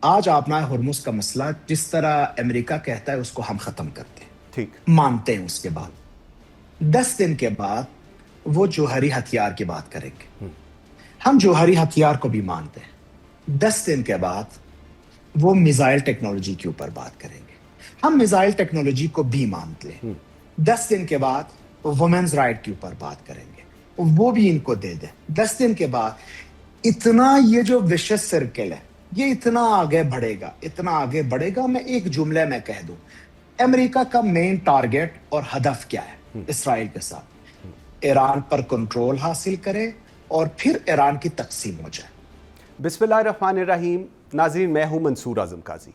آج آبنائے ہرمز کا مسئلہ جس طرح امریکہ کہتا ہے اس کو ہم ختم کرتے ہیں، ٹھیک مانتے ہیں. اس کے بعد 10 دن کے بعد وہ جوہری ہتھیار کی بات کریں گے. ہم جوہری ہتھیار کو بھی مانتے ہیں. 10 دن کے بعد وہ میزائل ٹیکنالوجی کے اوپر بات کریں گے. ہم میزائل ٹیکنالوجی کو بھی مانتے ہیں. 10 دن کے بعد وومنز رائٹ کے اوپر بات کریں گے، وہ بھی ان کو دے دیں. 10 دن کے بعد اتنا یہ جو وشس سرکل ہے یہ اتنا آگے بڑھے گا، اتنا آگے بڑھے گا. میں ایک جملے میں کہہ دوں، امریکہ کا مین ٹارگٹ اور ہدف کیا ہے؟ اسرائیل کے ساتھ ایران پر کنٹرول حاصل کرے اور پھر ایران کی تقسیم ہو جائے. بسم اللہ الرحمن الرحیم. ناظرین، میں ہوں منصور اعظم قاضی.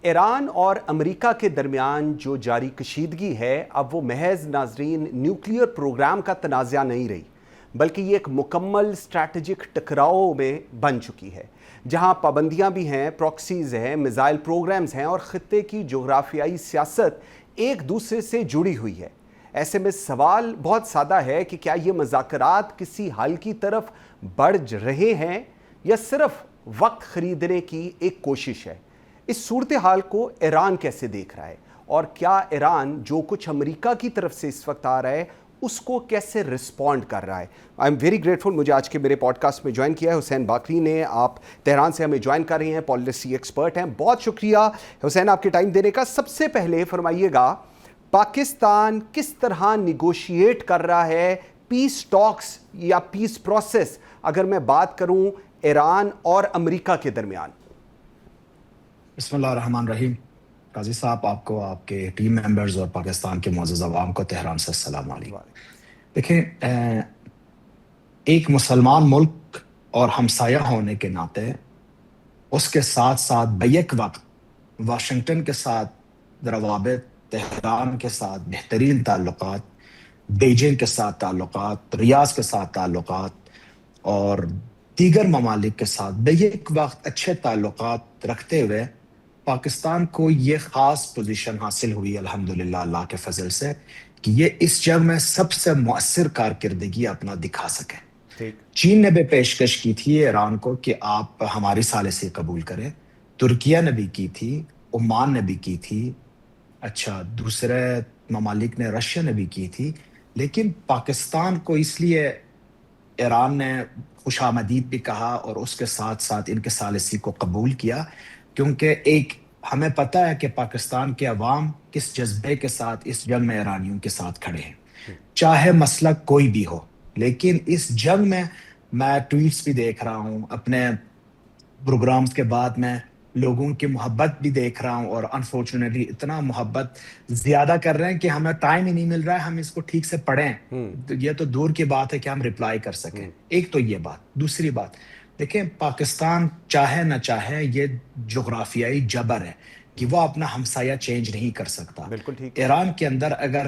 ایران اور امریکہ کے درمیان جو جاری کشیدگی ہے اب وہ محض ناظرین نیوکلیئر پروگرام کا تنازع نہیں رہی، بلکہ یہ ایک مکمل اسٹریٹجک ٹکراؤ میں بن چکی ہے، جہاں پابندیاں بھی ہیں، پراکسیز ہیں، میزائل پروگرامز ہیں اور خطے کی جغرافیائی سیاست ایک دوسرے سے جڑی ہوئی ہے. ایسے میں سوال بہت سادہ ہے کہ کیا یہ مذاکرات کسی حل کی طرف بڑھ رہے ہیں یا صرف وقت خریدنے کی ایک کوشش ہے؟ اس صورتحال کو ایران کیسے دیکھ رہا ہے اور کیا ایران جو کچھ امریکہ کی طرف سے اس وقت آ رہا ہے اس کو کیسے رسپونڈ کر رہا ہے؟ I am very grateful. مجھے آج کے میرے پوڈ کاسٹ میں جوائن کیا ہے حسین باقری نے. آپ تہران سے ہمیں جوائن کر رہے ہیں، پالیسی ایکسپرٹ ہیں. بہت شکریہ حسین آپ کے ٹائم دینے کا. سب سے پہلے فرمائیے گا، پاکستان کس طرح نیگوشیٹ کر رہا ہے پیس ٹاکس یا پیس پروسیس، اگر میں بات کروں ایران اور امریکہ کے درمیان؟ بسم اللہ الرحمن الرحیم. قاضی صاحب، آپ کو، آپ کے ٹیم ممبرز اور پاکستان کے معزز عوام کو تہران سے السلام علیکم. دیکھیں، ایک مسلمان ملک اور ہمسایہ ہونے کے ناطے اس کے ساتھ ساتھ بیک وقت واشنگٹن کے ساتھ روابط، تہران کے ساتھ بہترین تعلقات، بیجنگ کے ساتھ تعلقات، ریاض کے ساتھ تعلقات اور دیگر ممالک کے ساتھ بیک وقت اچھے تعلقات رکھتے ہوئے پاکستان کو یہ خاص پوزیشن حاصل ہوئی الحمدللہ اللہ کے فضل سے کہ یہ اس جنگ میں سب سے مؤثر کارکردگی اپنا دکھا سکے. چین نے بھی پیشکش کی تھی ایران کو کہ آپ ہماری ثالثی قبول کریں، ترکیہ نے بھی کی تھی، عمان نے بھی کی تھی، اچھا دوسرے ممالک نے، رشیا نے بھی کی تھی. لیکن پاکستان کو اس لیے ایران نے خوش آمدید بھی کہا اور اس کے ساتھ ساتھ ان کے ثالثی کو قبول کیا، کیونکہ ایک ہمیں پتہ ہے کہ پاکستان کے عوام کس جذبے کے ساتھ اس جنگ میں ایرانیوں کے ساتھ کھڑے ہیں، چاہے مسلک کوئی بھی ہو. لیکن اس جنگ میں ٹویٹس بھی دیکھ رہا ہوں، اپنے پروگرامز کے بعد میں لوگوں کی محبت بھی دیکھ رہا ہوں، اور انفارچونیٹلی اتنا محبت زیادہ کر رہے ہیں کہ ہمیں ٹائم ہی نہیں مل رہا ہے ہم اس کو ٹھیک سے پڑھیں. یہ تو دور کی بات ہے کہ ہم رپلائی کر سکیں. ایک تو یہ بات. دوسری بات، دیکھیں پاکستان چاہے نہ چاہے یہ جغرافیائی جبر ہے کہ وہ اپنا ہمسایہ چینج نہیں کر سکتا. ایران کے اندر اگر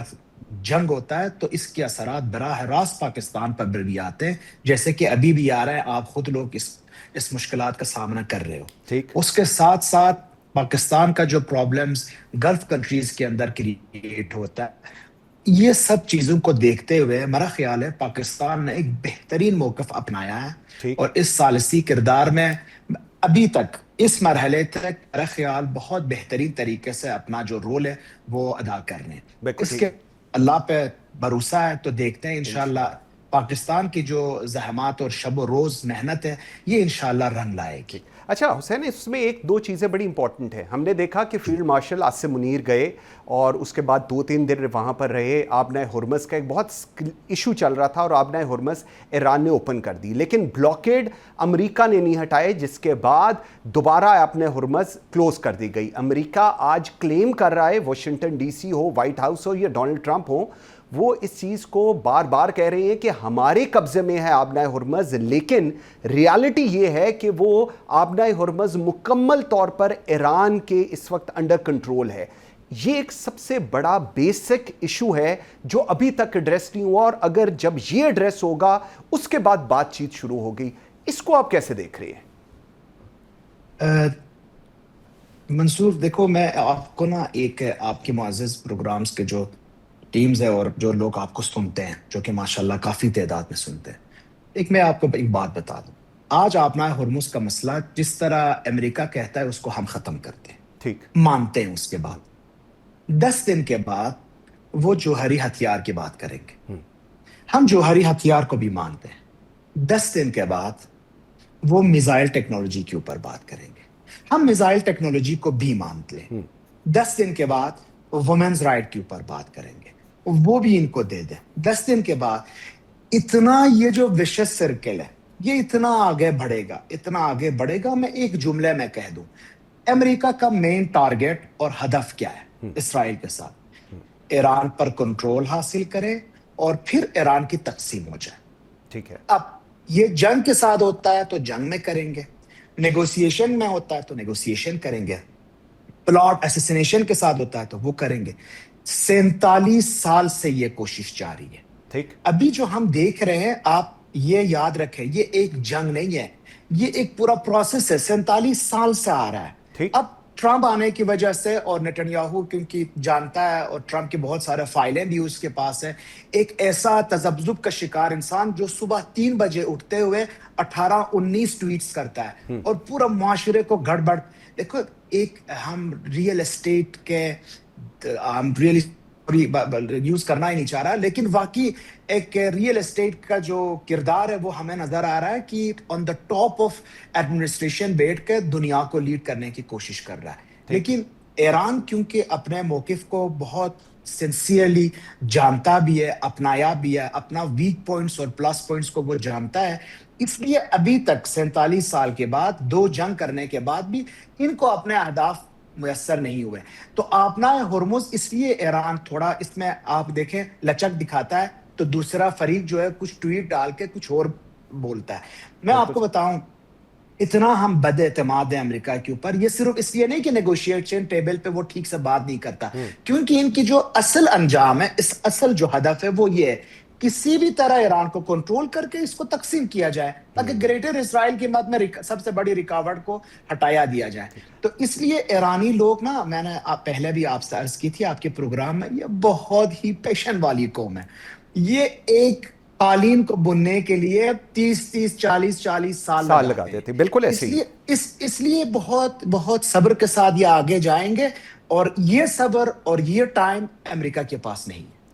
جنگ ہوتا ہے تو اس کے اثرات براہ راست پاکستان پر بھی آتے ہیں، جیسے کہ ابھی بھی آ رہا ہے. آپ خود لوگ اس مشکلات کا سامنا کر رہے ہو. اس کے ساتھ ساتھ پاکستان کا جو پرابلمز گلف کنٹریز کے اندر کریٹ ہوتا ہے، یہ سب چیزوں کو دیکھتے ہوئے میرا خیال ہے پاکستان نے ایک بہترین موقف اپنایا ہے اور اس ثالثی کردار میں ابھی تک اس مرحلے تک میرا خیال بہت بہترین طریقے سے اپنا جو رول ہے وہ ادا کر رہے ہیں. اس کے اللہ پہ بھروسہ ہے تو دیکھتے ہیں انشاءاللہ پاکستان کی جو زحمات اور شب و روز محنت ہے یہ انشاءاللہ رنگ لائے گی. اچھا حسین، اس میں ایک دو چیزیں بڑی امپورٹنٹ ہیں. ہم نے دیکھا کہ فیلڈ مارشل عاصم منیر گئے اور اس کے بعد 2-3 دن وہاں پر رہے. آبنائے ہرمز کا ایک بہت ایشو چل رہا تھا اور آبنائے ہرمز ایران نے اوپن کر دی، لیکن بلاکیڈ امریکہ نے نہیں ہٹائے، جس کے بعد دوبارہ آبنائے ہرمز کلوز کر دی گئی. امریکہ آج کلیم کر رہا ہے، واشنگٹن ڈی سی ہو، وائٹ ہاؤس ہو یا ڈونلڈ ٹرمپ ہو، وہ اس چیز کو بار بار کہہ رہے ہیں کہ ہمارے قبضے میں ہے آبنائے ہرمز، لیکن ریالٹی یہ ہے کہ وہ آبنائے ہرمز مکمل طور پر ایران کے اس وقت انڈر کنٹرول ہے. یہ ایک سب سے بڑا بیسک ایشو ہے جو ابھی تک ایڈریس نہیں ہوا، اور اگر جب یہ ایڈریس ہوگا اس کے بعد بات چیت شروع ہوگی. اس کو آپ کیسے دیکھ رہے ہیں؟ منصور دیکھو، میں آپ کو نا ایک آپ کے معزز پروگرامز کے جو ٹیمز ہے اور جو لوگ آپ کو سنتے ہیں، جو کہ ماشاءاللہ کافی تعداد میں سنتے ہیں، ایک میں آپ کو ایک بات بتا دوں. آج آپنا ہرمز کا مسئلہ جس طرح امریکہ کہتا ہے اس کو ہم ختم کرتے ہیں، ٹھیک، مانتے ہیں. اس کے بعد 10 دن کے بعد وہ جوہری ہتھیار کی بات کریں گے. ہم جوہری ہتھیار کو بھی مانتے ہیں. 10 دن کے بعد وہ میزائل ٹیکنالوجی کے اوپر بات کریں گے. ہم میزائل ٹیکنالوجی کو بھی مانتے ہیں. 10 دن کے بعد وومنز رائٹ کے اوپر بات کریں گے، وہ بھی ان کو دے دیں. 10 دن کے بعد اتنا یہ جو وشس سرکل ہے یہ اتنا آگے بڑھے گا، اتنا آگے بڑھے گا. میں ایک جملے میں کہہ دوں، امریکہ کا مین ٹارگٹ اور ہدف کیا ہے؟ اسرائیل کے ساتھ ایران پر کنٹرول حاصل کرے اور پھر ایران کی تقسیم ہو جائے. ٹھیک ہے. اب یہ جنگ کے ساتھ ہوتا ہے تو جنگ میں کریں گے، نیگوسیشن میں ہوتا ہے تو نیگوسیشن کریں گے، پلاٹ اسیسینیشن کے ساتھ ہوتا ہے تو وہ کریں گے. 47 سال سے یہ کوشش جاری ہے. ٹھیک، ابھی جو ہم دیکھ رہے ہیں، آپ یہ یاد رکھیں، یہ ایک جنگ نہیں ہے، یہ ایک پورا پروسیس ہے. 47 سال سے آ رہا ہے. ٹھیک. اب ٹرمپ آنے کی وجہ سے اور نیتنیاہو کیونکہ جانتا ہے اور ٹرمپ کے بہت سارے فائلیں بھی اس کے پاس ہیں، ایک ایسا تذبذب کا شکار انسان جو صبح 3 بجے اٹھتے ہوئے 18-19 ٹویٹس کرتا ہے اور پورا معاشرے کو گڑبڑ. دیکھو، ایک ہم ریئل اسٹیٹ کے ہم ریئل یوز کرنا ہی نہیں چاہ رہا، لیکن واقعی ایک ریئل اسٹیٹ کا جو کردار ہے وہ ہمیں نظر آ رہا ہے کہ آن دا ٹاپ آف ایڈمنسٹریشن بیٹھ کے دنیا کو لیڈ کرنے کی کوشش کر رہا ہے. لیکن ایران کیونکہ اپنے موقف کو بہت سنسیئرلی جانتا بھی ہے، اپنایا بھی ہے، اپنا ویک پوائنٹس اور پلس پوائنٹس کو وہ جانتا ہے، اس لیے ابھی تک 47 سال کے بعد 2 جنگ کرنے کے بعد بھی ان کو اپنے اہداف میسر نہیں ہوئے. تو آپنا ہرمز اس لیے ایران تھوڑا اس میں آپ دیکھیں لچک دکھاتا ہے تو دوسرا فریق جو ہے کچھ ٹویٹ ڈال کے کچھ اور بولتا ہے. میں آپ کو بتاؤں، اتنا ہم بد اعتماد ہیں امریکہ کے اوپر. یہ صرف اس لیے نہیں کہ نیگوشیشن ٹیبل پہ وہ ٹھیک سے بات نہیں کرتا، کیونکہ ان کی جو اصل انجام ہے، اس اصل جو ہدف ہے وہ یہ ہے کسی بھی طرح ایران کو کنٹرول کر کے اس کو تقسیم کیا جائے تاکہ گریٹر اسرائیل کی مد میں سب سے بڑی رکاوٹ کو ہٹایا دیا جائے. تو اس لیے ایرانی لوگ نا، میں نے پہلے بھی آپ سے عرض کی تھی آپ کے پروگرام میں، یہ بہت ہی پیشن والی قوم ہے. یہ ایک قالین کو بننے کے لیے 30 40 سال لگاتے تھے. بالکل ایسے ہی. اس لیے بہت بہت صبر کے ساتھ یہ آگے جائیں گے، اور یہ صبر اور یہ ٹائم امریکہ کے پاس نہیں ہے.